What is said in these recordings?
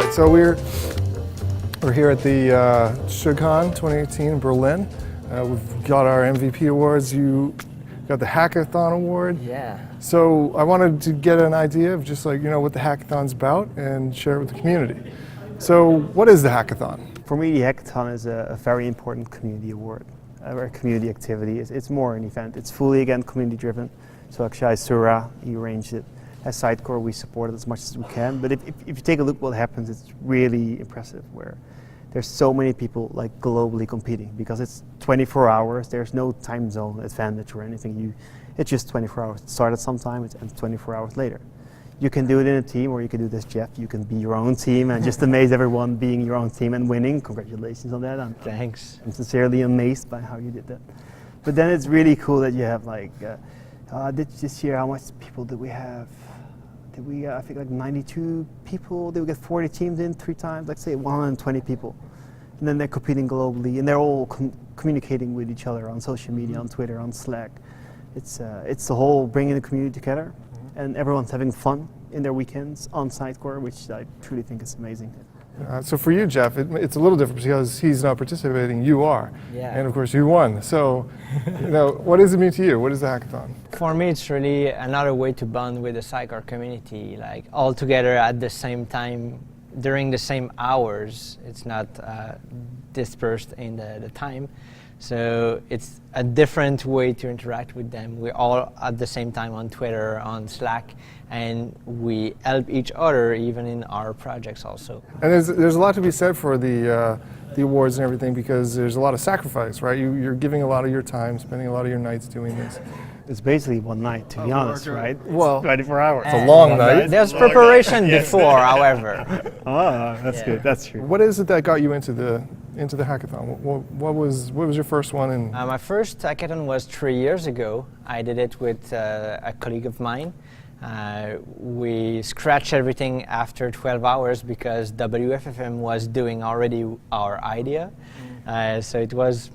right, so we're here at the SUGCON 2018 in Berlin. We've got our MVP awards. You got the Hackathon award. Yeah. So I wanted to get an idea of just like, what the hackathon's about and share it with the community. So what is the hackathon? For me, the hackathon is a very important community award, or community activity. It's more an event. It's fully, again, community driven. So Akshay Sura, he arranged it. As Sitecore, we support it as much as we can. But if you take a look what happens, it's really impressive where there's so many people like globally competing because it's 24 hours. There's no time zone advantage or anything. It's just 24 hours. It started sometime, it ends 24 hours later. You can do it in a team, or you can do this, Jeff. You can be your own team and just amaze everyone being your own team and winning. Congratulations on that. Thanks. I'm sincerely amazed by how you did that. But then it's really cool that you have like, this year, how much people did we have? Did we, I think like 92 people. Did we get 40 teams in 3 times? Let's say 120 people. And then they're competing globally, and they're all communicating with each other on social media, on Twitter, on Slack. It's the whole bringing the community together, and everyone's having fun in their weekends on Sitecore, which I truly think is amazing. So for you, Jeff, it's a little different because he's not participating, you are. Yeah. And of course you won. So, what does it mean to you? What is the hackathon? For me, it's really another way to bond with the Sitecore community, like all together at the same time, during the same hours. It's not dispersed in the time. So it's a different way to interact with them. We're all at the same time on Twitter, on Slack, and we help each other even in our projects also. And there's a lot to be said for the awards and everything because there's a lot of sacrifice, right? You're giving a lot of your time, spending a lot of your nights doing this. It's basically one night, to be honest, right? Well, 24 hours. It's a long night. There's preparation before, however. Ah, that's good. That's true. What is it that got you into the hackathon? What was your first one? And my first hackathon was 3 years ago. I did it with a colleague of mine. We scratched everything after 12 hours because WFFM was doing already our idea. So it was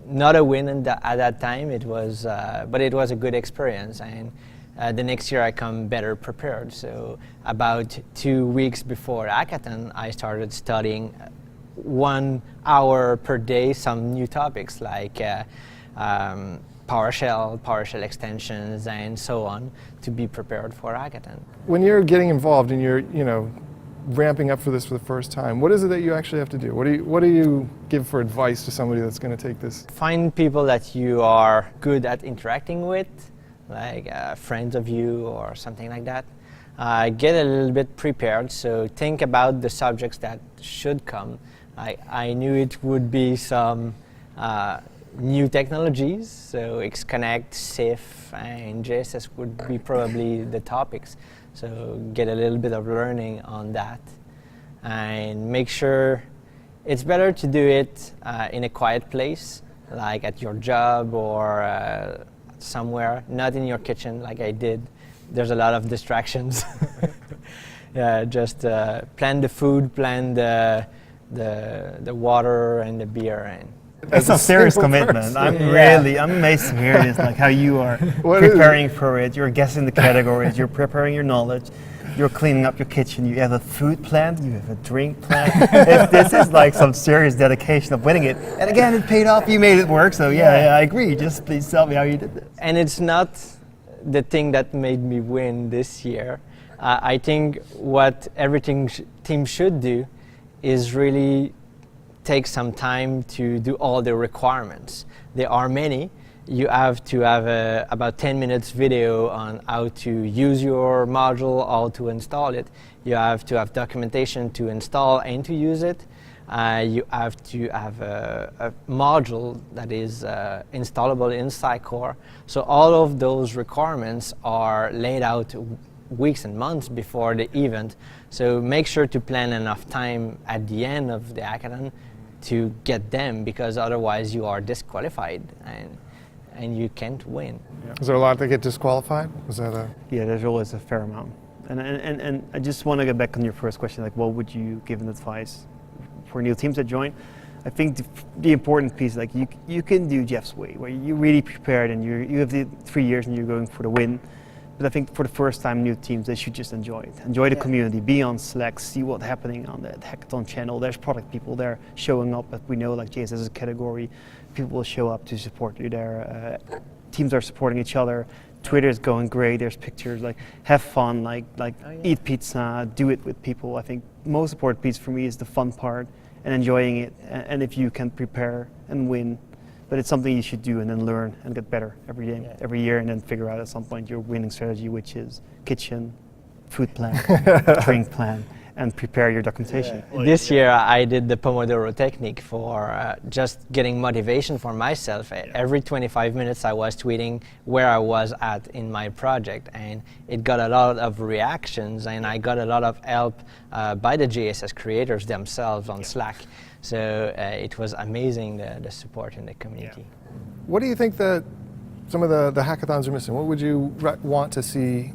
not a win at that time. It was, but it was a good experience. And the next year I come better prepared. So about 2 weeks before hackathon, I started studying 1 hour per day some new topics like PowerShell extensions, and so on, to be prepared for hackathon. when you're getting involved and you're ramping up for this for the first time, what is it that you actually have to do? What do you give for advice to somebody that's going to take this? Find people that you are good at interacting with, like friends of you or something like that. Get a little bit prepared, so think about the subjects that should come. I knew it would be some new technologies, so XConnect, SIF, and JSS would be probably the topics. So get a little bit of learning on that, and make sure it's better to do it in a quiet place, like at your job or somewhere, not in your kitchen like I did. There's a lot of distractions. Yeah, just plan the food, plan the water and the beer. And it's a serious commitment. I'm amazed to hear this, like how you are preparing for it. You're guessing the categories, you're preparing your knowledge, you're cleaning up your kitchen, you have a food plan, you have a drink plan. This is like some serious dedication of winning it. And again, it paid off, you made it work, so yeah, I agree. Just please tell me how you did this. And it's not the thing that made me win this year. I think what everything team should do is really take some time to do all the requirements. There are many. You have to have about 10 minutes video on how to use your module, how to install it. You have to have documentation to install and to use it. You have to have a module that is installable in Sitecore. So all of those requirements are laid out weeks and months before the event. So make sure to plan enough time at the end of the hackathon to get them, because otherwise you are disqualified and you can't win. Yeah. Is there a lot that get disqualified? Was that a... Yeah, there's always a fair amount. And I just want to get back on your first question, like what would you give an advice for new teams that join? I think the important piece, like you can do Jeff's way, where you're really prepared and you have the 3 years and you're going for the win. But I think for the first time, new teams, they should just enjoy it. Enjoy the community, be on Slack, see what's happening on the hackathon channel. There's product people there showing up, but we know like JS is a category. People will show up to support you there. Teams are supporting each other. Twitter is going great. There's pictures, like have fun, like eat pizza, do it with people. I think most important piece for me is the fun part and enjoying it. And if you can prepare and win, but it's something you should do and then learn and get better every day, every year, and then figure out at some point your winning strategy, which is kitchen, food plan, drink plan, and prepare your documentation. This year I did the Pomodoro technique for just getting motivation for myself. Every 25 minutes I was tweeting where I was at in my project, and it got a lot of reactions, and I got a lot of help by the JSS creators themselves on Slack. So it was amazing, the support in the community. What do you think that some of the hackathons are missing? What would you want to see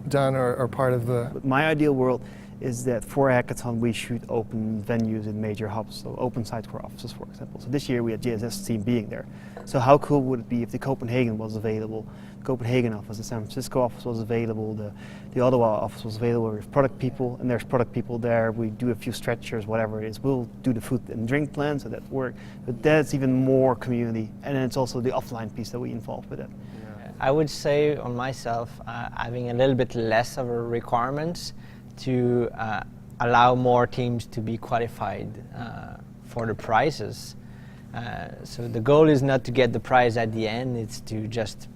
done or part of the... My ideal world is that for a hackathon we should open venues in major hubs, so open Sitecore offices, for example. So this year we had JSS team being there. So how cool would it be if the Copenhagen was available, the Copenhagen office, the San Francisco office was available, the Ottawa office was available. We have product people, and there's product people there. We do a few stretchers, whatever it is. We'll do the food and drink plan, so that works. But that's even more community, and then it's also the offline piece that we involve with it. I would say on myself, having a little bit less of a requirements to allow more teams to be qualified for the prizes. So the goal is not to get the prize at the end, it's to just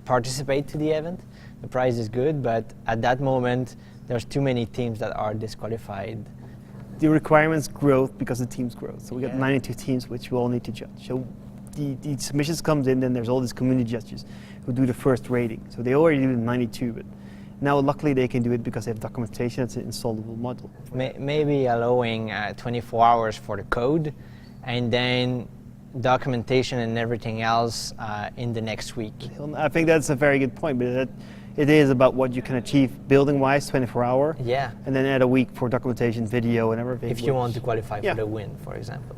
participate to the event. The prize is good, but at that moment there's too many teams that are disqualified. The requirements grow because the teams grow. So we got 92 teams which we all need to judge. So the submissions comes in, then there's all these community judges who do the first rating. So they already do the 92, but now luckily they can do it because they have documentation. It's an installable module. Maybe allowing 24 hours for the code, and then documentation and everything else in the next week. I think that's a very good point, but it is about what you can achieve building-wise, 24-hour. Yeah. And then add a week for documentation, video, and everything. If you want to qualify for the win, for example.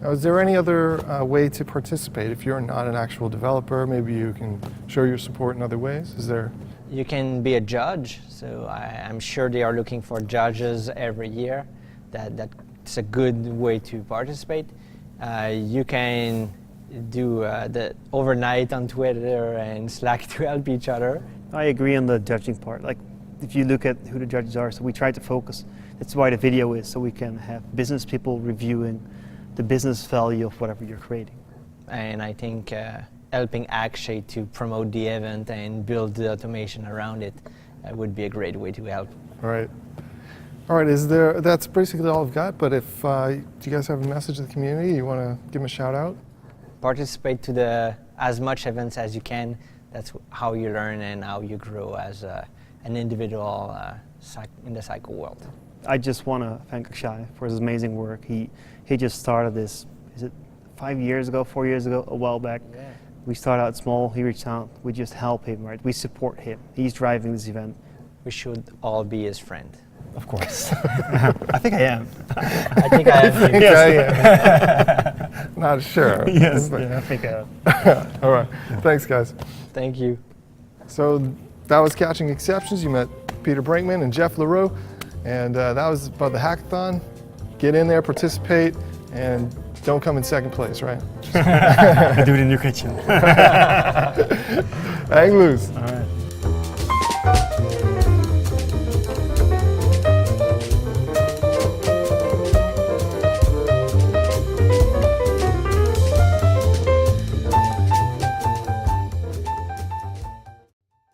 Now, is there any other way to participate? If you're not an actual developer, maybe you can show your support in other ways? Is there? You can be a judge, so I'm sure they are looking for judges every year. That's a good way to participate. You can do the overnight on Twitter and Slack to help each other. I agree on the judging part. Like, if you look at who the judges are, so we try to focus. That's why the video is, so we can have business people reviewing the business value of whatever you're creating. And I think helping Akshay to promote the event and build the automation around it would be a great way to help. All right. All right, that's basically all I've got, but if do you guys have a message to the community? You want to give them a shout out? Participate to as much events as you can. That's how you learn and how you grow as an individual in the cycle world. I just want to thank Akshay for his amazing work. He just started this, is it 5 years ago, 4 years ago, a while back. Yeah. We started out small, he reached out, we just help him, right? We support him. He's driving this event. We should all be his friend. Of course. I think I am. I think I am. Yes. Not sure. Yes, I think I am. All right, thanks guys. Thank you. So that was Catching Exceptions. You met Pieter Brinkman and Jeff LaRue, and that was about the hackathon. Get in there, participate, and don't come in second place, right? Do it in your kitchen. Hang loose. All right.